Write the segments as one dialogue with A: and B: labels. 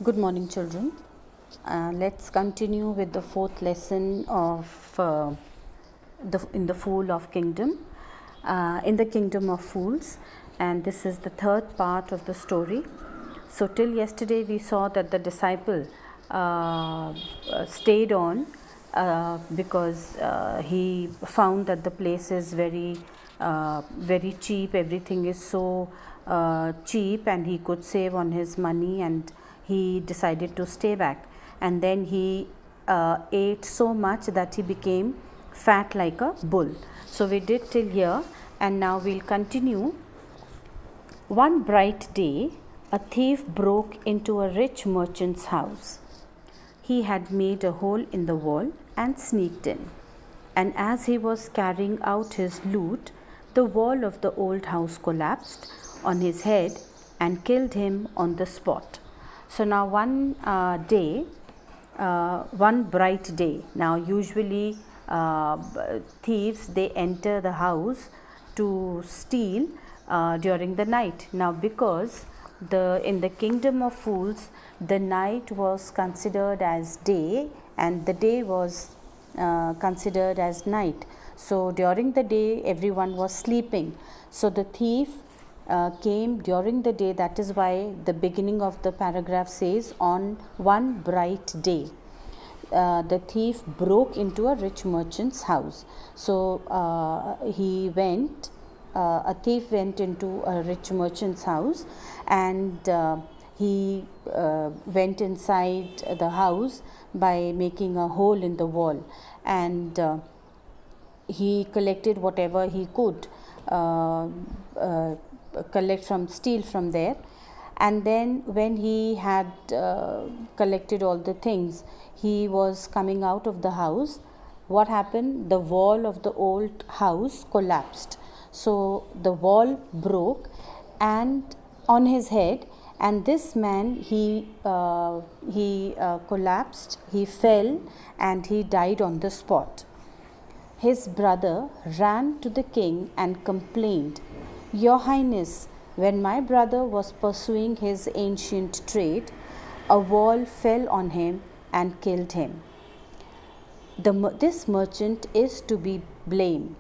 A: Good morning, children. Let's continue with the fourth lesson of in the Fool of Kingdom, in the Kingdom of Fools, and this is the third part of the story. So till yesterday we saw that the disciple stayed on because he found that the place is very cheap. Everything is so cheap, and he could save on his money, and he decided to stay back. And then he ate so much that he became fat like a bull. So we did till here, and now we'll continue. One bright day, a thief broke into a rich merchant's house. He had made a hole in the wall and sneaked in. And as he was carrying out his loot, the wall of the old house collapsed on his head and killed him on the spot. So now one bright day. Now usually thieves, they enter the house to steal during the night. Now because in the Kingdom of Fools, the night was considered as day and the day was considered as night. So during the day everyone was sleeping. So the thief came during the day. That is why the beginning of the paragraph says, on one bright day the thief broke into a rich merchant's house. So a thief went into a rich merchant's house, and he went inside the house by making a hole in the wall, and he collected whatever he could steal from there. And then when he had collected all the things, he was coming out of the house. What happened? The wall of the old house collapsed. So the wall broke and on his head, and this man, he collapsed, he fell, and he died on the spot. His brother ran to the king and complained, "Your Highness, when my brother was pursuing his ancient trade, a wall fell on him and killed him. This merchant is to be blamed.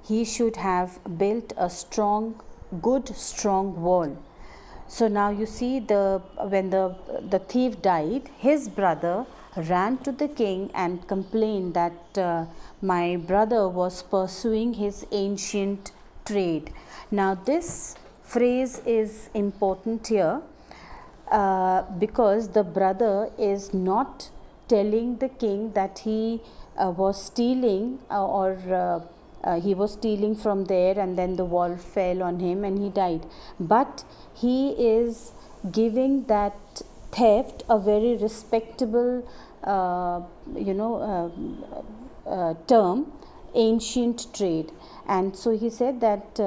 A: He should have built a good strong wall." So now you see, when the thief died, his brother ran to the king and complained that my brother was pursuing his ancient trade. Now this phrase is important here because the brother is not telling the king that he was stealing he was stealing from there and then the wall fell on him and he died, but he is giving that theft a very respectable term, ancient trade. And so he said that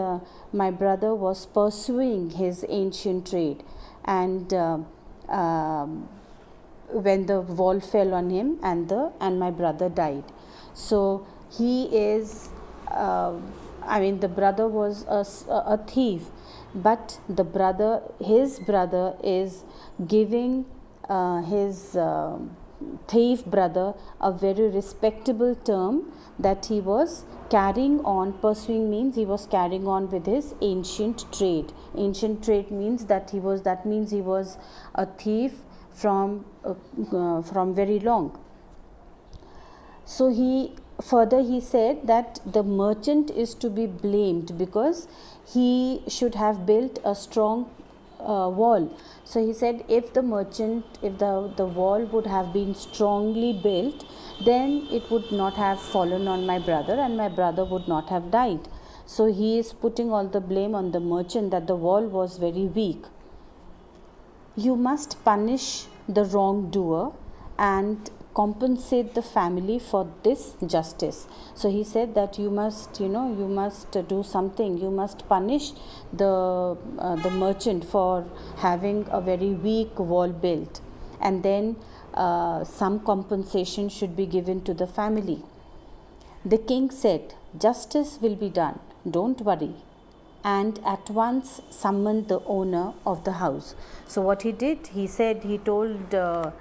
A: my brother was pursuing his ancient trade, and when the wall fell on him and my brother died. So he is the brother was a thief, but his brother is giving his thief brother a very respectable term, that he was carrying on. Pursuing means he was carrying on with his ancient trade. Ancient trade means that he was a thief from very long. So he said that the merchant is to be blamed because he should have built a strong wall. So he said, if the wall would have been strongly built, then it would not have fallen on my brother and my brother would not have died. So he is putting all the blame on the merchant that the wall was very weak. You must punish the wrongdoer and compensate the family for this justice. So he said that you must do something. You must punish the merchant for having a very weak wall built, and then some compensation should be given to the family. The king said, "Justice will be done. Don't worry." and at once summoned the owner of the house. So what he did, he told the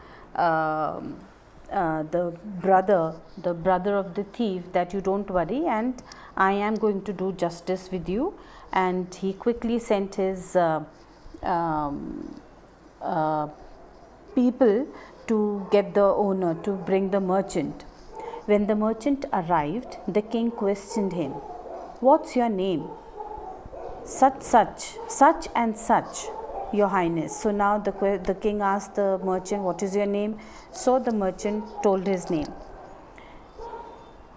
A: brother of the thief, that you don't worry, and I am going to do justice with you. And he quickly sent his people to get the owner, to bring the merchant. When the merchant arrived, the king questioned him, "What's your name?" Such and such, your highness. So now the king asked the merchant, "What is your name?" So the merchant told his name.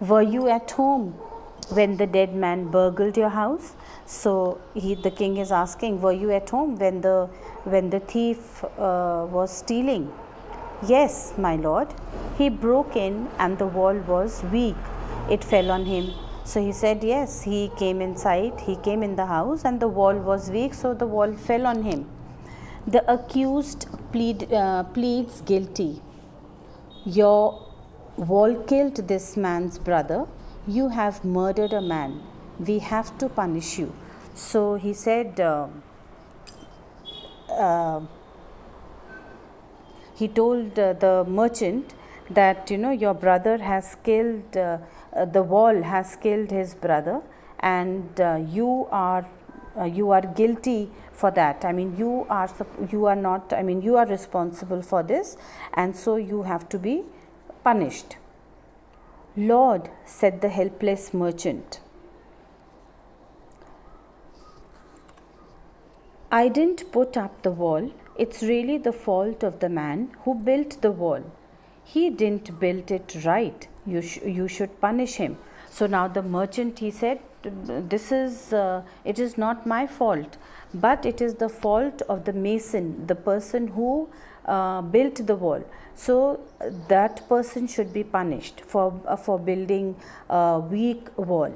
A: "Were you at home when the dead man burgled your house?" So the king is asking, "Were you at home when the thief was stealing?" "Yes, my lord. He broke in and the wall was weak. It fell on him." So he said, yes, he came inside, he came in the house and the wall was weak, so the wall fell on him. The accused pleads guilty. "Your wall killed this man's brother. You have murdered a man. We have to punish you." So he said, he told the merchant that, your brother has killed, the wall has killed his brother, and you are guilty for that. I mean, you are not, I mean, you are responsible for this, and so you have to be punished. "Lord," said the helpless merchant, "I didn't put up the wall. It's really the fault of the man who built the wall. He didn't build it right. You should punish him." So now the merchant, he said, it is not my fault, but it is the fault of the mason, the person who built the wall. So that person should be punished for building a weak wall.